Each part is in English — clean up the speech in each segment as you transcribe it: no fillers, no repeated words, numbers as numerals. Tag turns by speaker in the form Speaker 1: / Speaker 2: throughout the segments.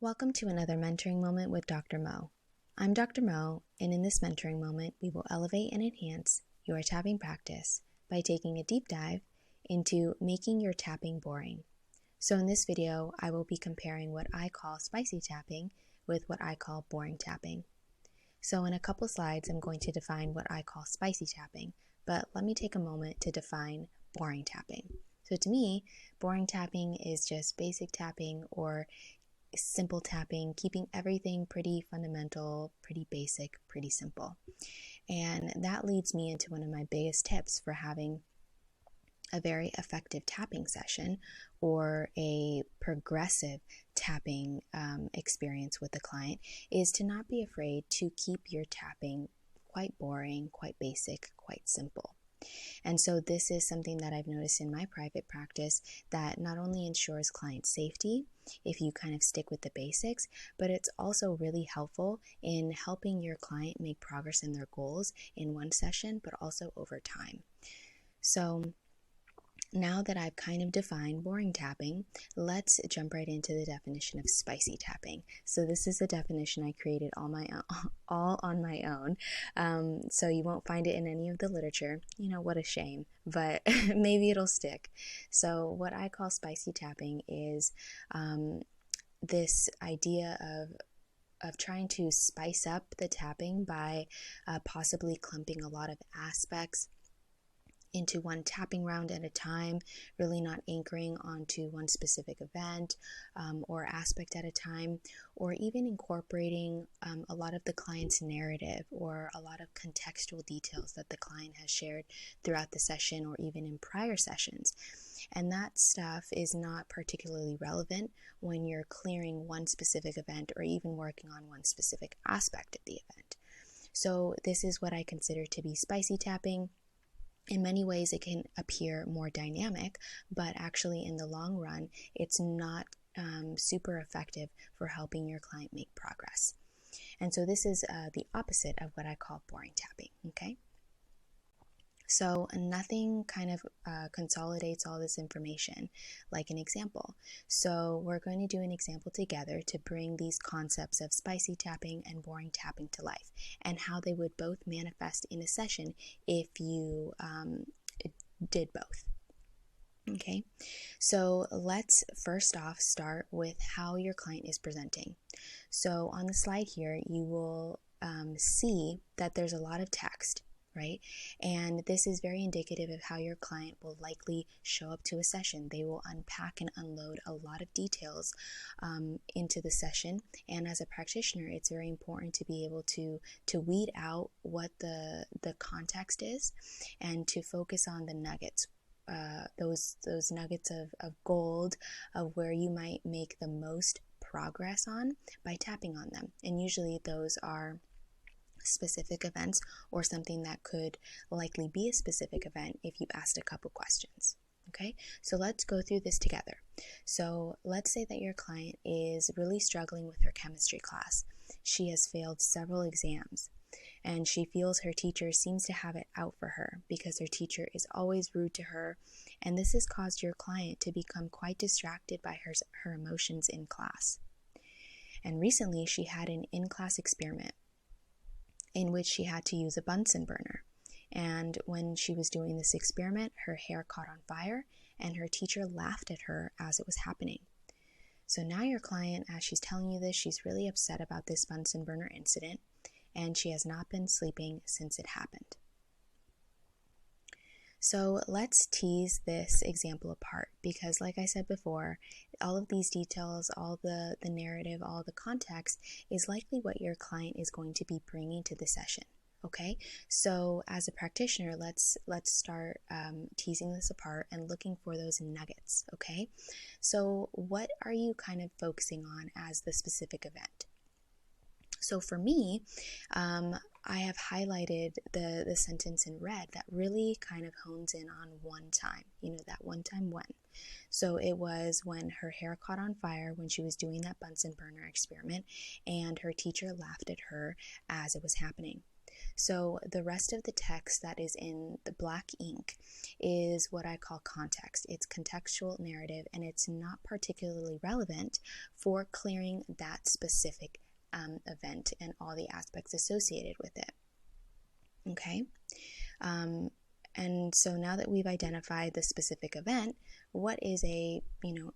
Speaker 1: Welcome to another mentoring moment with Dr. Mo. I'm Dr. Mo, and in this mentoring moment, we will elevate and enhance your tapping practice by taking a deep dive into making your tapping boring. So in this video, I will be comparing what I call spicy tapping with what I call boring tapping. So in a couple slides, I'm going to define what I call spicy tapping, but let me take a moment to define boring tapping. So to me, boring tapping is just basic tapping or simple tapping, keeping everything pretty fundamental, pretty basic, pretty simple. And that leads me into one of my biggest tips for having a very effective tapping session or a progressive tapping experience with the client is to not be afraid to keep your tapping quite boring, quite basic, quite simple. And so this is something that I've noticed in my private practice that not only ensures client safety if you kind of stick with the basics, but it's also really helpful in helping your client make progress in their goals in one session, but also over time. So now that I've kind of defined boring tapping, let's jump right into the definition of spicy tapping. So this is a definition I created all on my own. So you won't find it in any of the literature. You know, what a shame, but maybe it'll stick. So what I call spicy tapping is this idea of trying to spice up the tapping by possibly clumping a lot of aspects into one tapping round at a time, really not anchoring onto one specific event or aspect at a time, or even incorporating a lot of the client's narrative or a lot of contextual details that the client has shared throughout the session or even in prior sessions. And that stuff is not particularly relevant when you're clearing one specific event or even working on one specific aspect of the event. So this is what I consider to be spicy tapping. In many ways, it can appear more dynamic, but actually in the long run, it's not super effective for helping your client make progress. And so this is the opposite of what I call boring tapping, okay? So nothing kind of consolidates all this information like an example. So we're going to do an example together to bring these concepts of spicy tapping and boring tapping to life and how they would both manifest in a session if you did both. Okay, so let's first off start with how your client is presenting. So on the slide here, you will see that there's a lot of text, right? And this is very indicative of how your client will likely show up to a session. They will unpack and unload a lot of details into the session. And as a practitioner, it's very important to be able to weed out what the context is and to focus on the nuggets. Those nuggets of gold of where you might make the most progress on by tapping on them. And usually those are specific events or something that could likely be a specific event if you asked a couple questions. Okay, so let's go through this together. So let's say that your client is really struggling with her chemistry class. She has failed several exams and she feels her teacher seems to have it out for her because her teacher is always rude to her, and this has caused your client to become quite distracted by her emotions in class. And recently she had an in-class experiment in which she had to use a Bunsen burner. And when she was doing this experiment, her hair caught on fire and her teacher laughed at her as it was happening. So now your client, as she's telling you this, she's really upset about this Bunsen burner incident and she has not been sleeping since it happened. So let's tease this example apart because, like I said before, all of these details, all the narrative, all the context is likely what your client is going to be bringing to the session. Okay, so as a practitioner, let's start teasing this apart and looking for those nuggets. Okay, so what are you kind of focusing on as the specific event? So for me, I have highlighted the sentence in red that really kind of hones in on one time, that one time when. So it was when her hair caught on fire when she was doing that Bunsen burner experiment and her teacher laughed at her as it was happening. So the rest of the text that is in the black ink is what I call context. It's contextual narrative, and it's not particularly relevant for clearing that specific event and all the aspects associated with it. Okay? And so now that we've identified the specific event, what is a,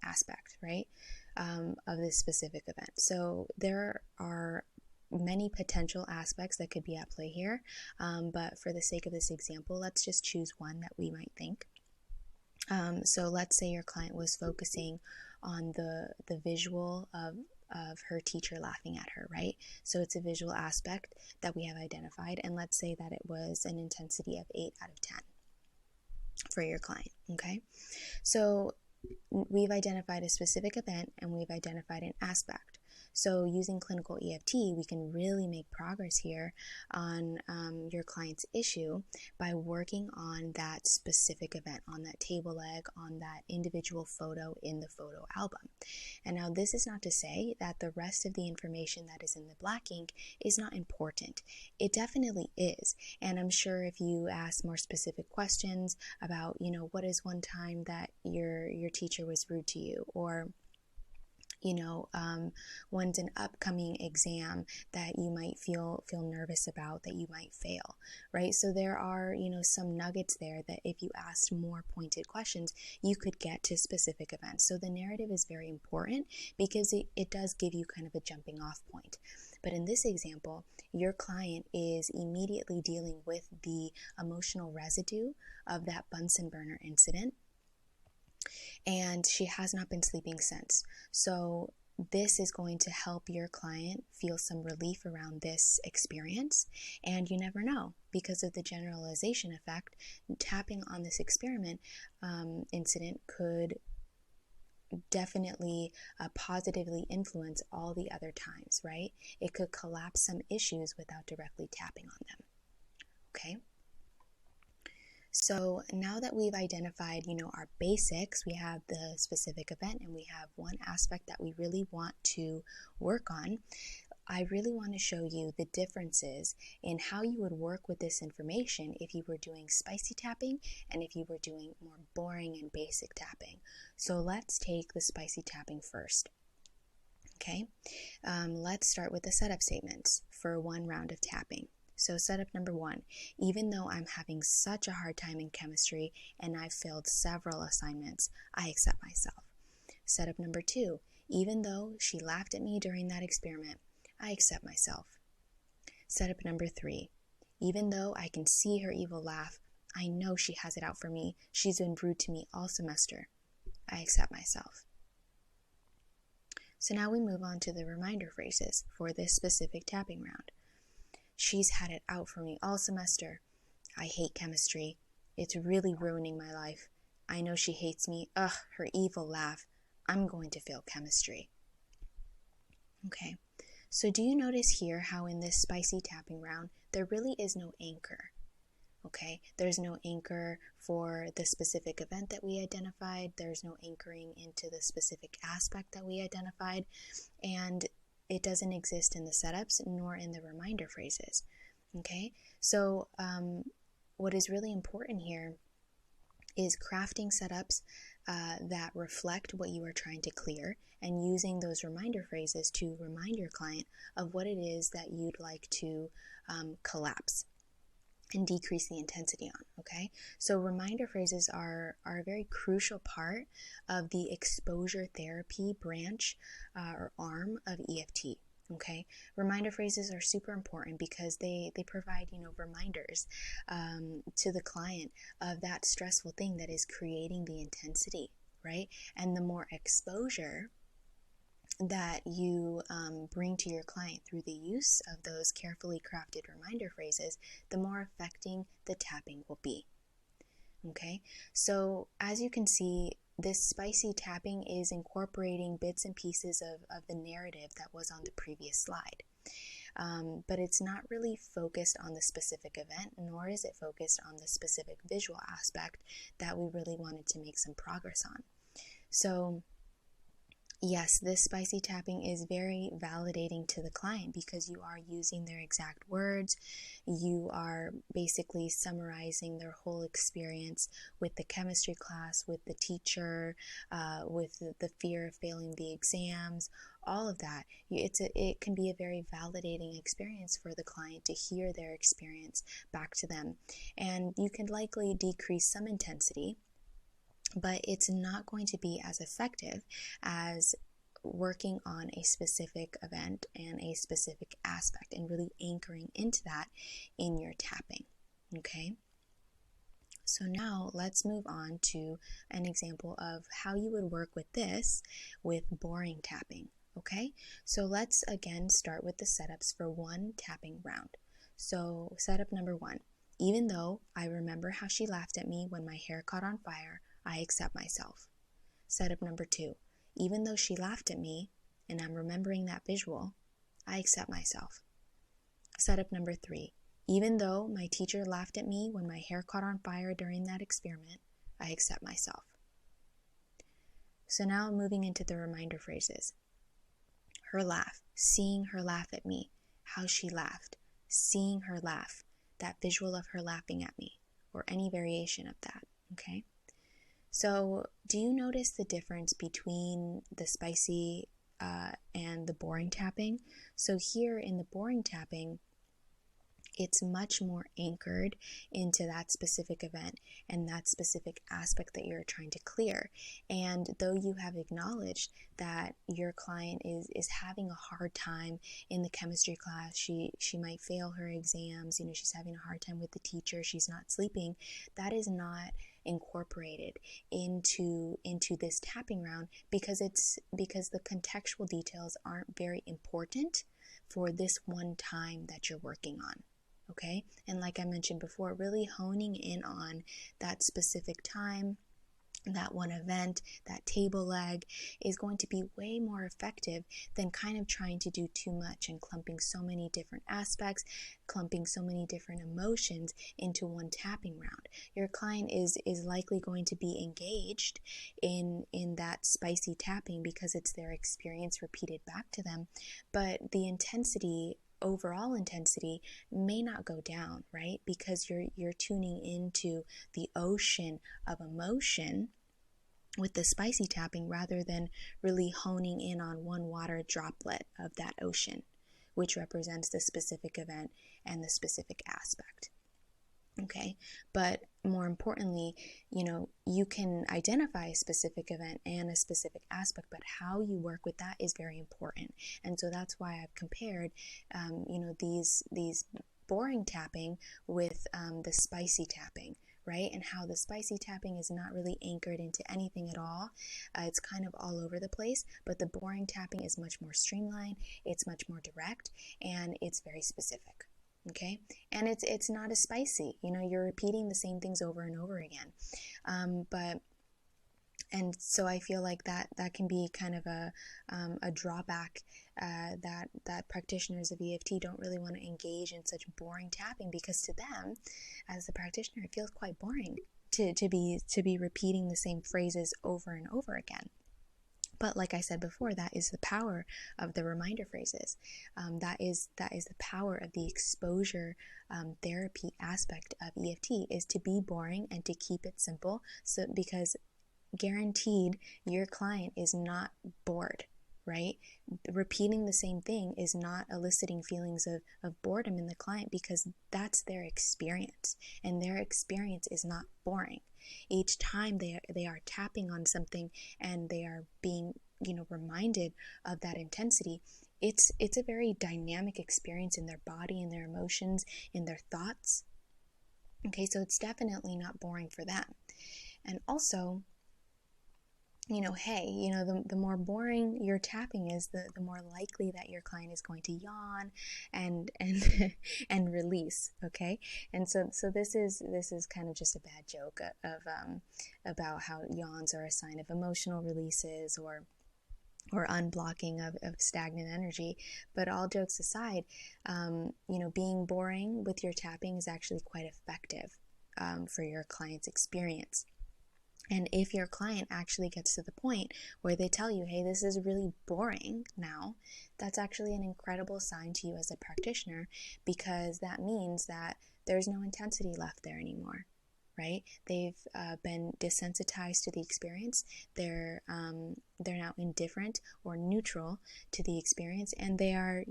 Speaker 1: aspect, right, of this specific event? So there are many potential aspects that could be at play here, but for the sake of this example, let's just choose one that we might think. So let's say your client was focusing on the visual of her teacher laughing at her, right? So it's a visual aspect that we have identified, and let's say that it was an intensity of 8 out of 10 for your client, okay? So we've identified a specific event and we've identified an aspect. So using clinical EFT, we can really make progress here on your client's issue by working on that specific event, on that table leg, on that individual photo in the photo album. And now this is not to say that the rest of the information that is in the black ink is not important. It definitely is. And I'm sure if you ask more specific questions about, what is one time that your teacher was rude to you, or when's an upcoming exam that you might feel nervous about, that you might fail, right? So there are, some nuggets there that if you asked more pointed questions, you could get to specific events. So the narrative is very important because it does give you kind of a jumping off point. But in this example, your client is immediately dealing with the emotional residue of that Bunsen burner incident, and she has not been sleeping since. So this is going to help your client feel some relief around this experience. And you never know, because of the generalization effect, tapping on this incident could definitely positively influence all the other times, right? It could collapse some issues without directly tapping on them. Okay? So now that we've identified, our basics, we have the specific event and we have one aspect that we really want to work on, I really want to show you the differences in how you would work with this information if you were doing spicy tapping and if you were doing more boring and basic tapping. So let's take the spicy tapping first. Okay, let's start with the setup statements for one round of tapping. So setup number 1, even though I'm having such a hard time in chemistry and I've failed several assignments, I accept myself. Setup number 2, even though she laughed at me during that experiment, I accept myself. Setup number 3, even though I can see her evil laugh, I know she has it out for me. She's been rude to me all semester. I accept myself. So now we move on to the reminder phrases for this specific tapping round. She's had it out for me all semester. I hate chemistry. It's really ruining my life. I know she hates me. Ugh, her evil laugh. I'm going to fail chemistry. Okay, so do you notice here how in this spicy tapping round, there really is no anchor? Okay, there's no anchor for the specific event that we identified. There's no anchoring into the specific aspect that we identified. And it doesn't exist in the setups nor in the reminder phrases. Okay, so what is really important here is crafting setups that reflect what you are trying to clear and using those reminder phrases to remind your client of what it is that you'd like to collapse and decrease the intensity on, okay? So reminder phrases are a very crucial part of the exposure therapy branch or arm of EFT, okay? Reminder phrases are super important because they provide, reminders to the client of that stressful thing that is creating the intensity, right? And the more exposure that you bring to your client through the use of those carefully crafted reminder phrases, the more affecting the tapping will be. Okay, so as you can see, this spicy tapping is incorporating bits and pieces of the narrative that was on the previous slide. But it's not really focused on the specific event, nor is it focused on the specific visual aspect that we really wanted to make some progress on. So yes, this spicy tapping is very validating to the client because you are using their exact words. You are basically summarizing their whole experience with the chemistry class, with the teacher, with the fear of failing the exams, all of that. It can be a very validating experience for the client to hear their experience back to them. And you can likely decrease some intensity, but it's not going to be as effective as working on a specific event and a specific aspect and really anchoring into that in your tapping. Okay, so now let's move on to an example of how you would work with this with boring tapping. Okay, so let's again start with the setups for one tapping round. So setup number one: even though I remember how she laughed at me when my hair caught on fire, I accept myself. Setup number two: even though she laughed at me and I'm remembering that visual, I accept myself. Setup number three: even though my teacher laughed at me when my hair caught on fire during that experiment, I accept myself. So now moving into the reminder phrases. Her laugh, seeing her laugh at me, how she laughed, seeing her laugh, that visual of her laughing at me, or any variation of that, okay? So do you notice the difference between the spicy and the boring tapping? So here in the boring tapping, it's much more anchored into that specific event and that specific aspect that you're trying to clear. And though you have acknowledged that your client is having a hard time in the chemistry class, she might fail her exams, she's having a hard time with the teacher, she's not sleeping, that is not incorporated into this tapping round because the contextual details aren't very important for this one time that you're working on. Okay, and like I mentioned before, really honing in on that specific time, that one event, that table leg is going to be way more effective than kind of trying to do too much and clumping so many different aspects, clumping so many different emotions into one tapping round. Your client is likely going to be engaged in that spicy tapping because it's their experience repeated back to them, but the overall intensity may not go down, right? Because you're tuning into the ocean of emotion with the spicy tapping rather than really honing in on one water droplet of that ocean, which represents the specific event and the specific aspect. Okay, but more importantly, you can identify a specific event and a specific aspect, but how you work with that is very important. And so that's why I've compared, these boring tapping with the spicy tapping, right? And how the spicy tapping is not really anchored into anything at all. It's kind of all over the place, but the boring tapping is much more streamlined, it's much more direct, and it's very specific. Okay, and it's not as spicy. You're repeating the same things over and over again. And so I feel like that can be kind of a drawback that practitioners of EFT don't really want to engage in such boring tapping, because to them, as the practitioner, it feels quite boring to be repeating the same phrases over and over again. But like I said before, that is the power of the reminder phrases. That is the power of the exposure therapy aspect of EFT, is to be boring and to keep it simple. So because guaranteed your client is not bored, right? Repeating the same thing is not eliciting feelings of boredom in the client, because that's their experience, and their experience is not boring. Each time they are tapping on something and they are being reminded of that intensity, it's a very dynamic experience in their body, in their emotions, in their thoughts. Okay, so it's definitely not boring for them. And also, the more boring your tapping is, the more likely that your client is going to yawn and and release. Okay, and so this is kind of just a bad joke of about how yawns are a sign of emotional releases or unblocking of stagnant energy. But all jokes aside, being boring with your tapping is actually quite effective for your client's experience. And if your client actually gets to the point where they tell you, hey, this is really boring now, that's actually an incredible sign to you as a practitioner, because that means that there's no intensity left there anymore, right? They've been desensitized to the experience. They're now indifferent or neutral to the experience, and they are,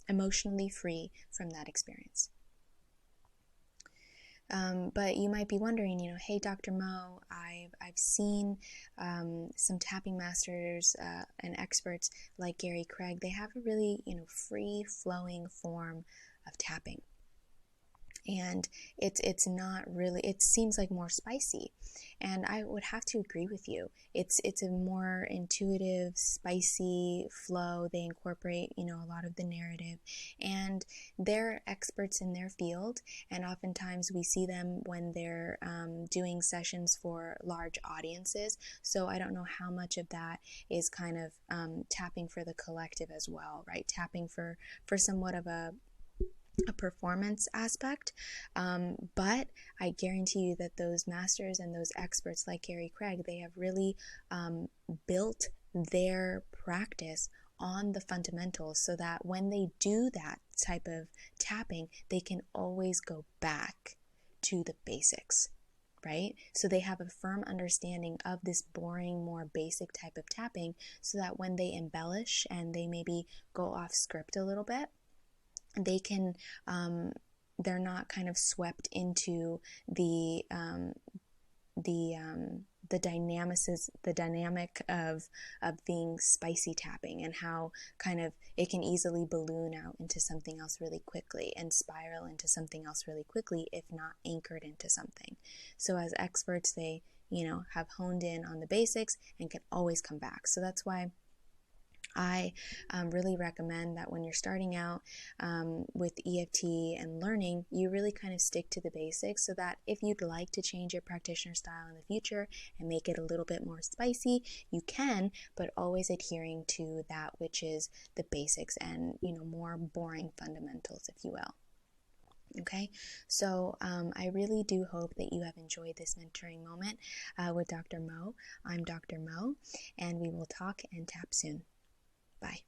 Speaker 1: emotionally free from that experience. But you might be wondering, hey, Dr. Mo, I've seen some tapping masters and experts like Gary Craig. They have a really, free-flowing form of tapping. And it's not really, it seems like more spicy, and I would have to agree with you. It's a more intuitive, spicy flow. They incorporate a lot of the narrative, and they're experts in their field, and oftentimes we see them when they're doing sessions for large audiences. So I don't know how much of that is kind of tapping for the collective as well, right? Tapping for somewhat of a performance aspect, but I guarantee you that those masters and those experts like Gary Craig, they have really built their practice on the fundamentals, so that when they do that type of tapping, they can always go back to the basics, right? So they have a firm understanding of this boring, more basic type of tapping, so that when they embellish and they maybe go off script a little bit, they can they're not kind of swept into the dynamic of being spicy tapping, and how kind of it can easily balloon out into something else really quickly and spiral into something else really quickly if not anchored into something. So as experts, they have honed in on the basics and can always come back. So that's why I really recommend that when you're starting out with EFT and learning, you really kind of stick to the basics, so that if you'd like to change your practitioner style in the future and make it a little bit more spicy, you can, but always adhering to that which is the basics and, more boring fundamentals, if you will. Okay, so I really do hope that you have enjoyed this mentoring moment with Dr. Mo. I'm Dr. Mo, and we will talk and tap soon. Bye.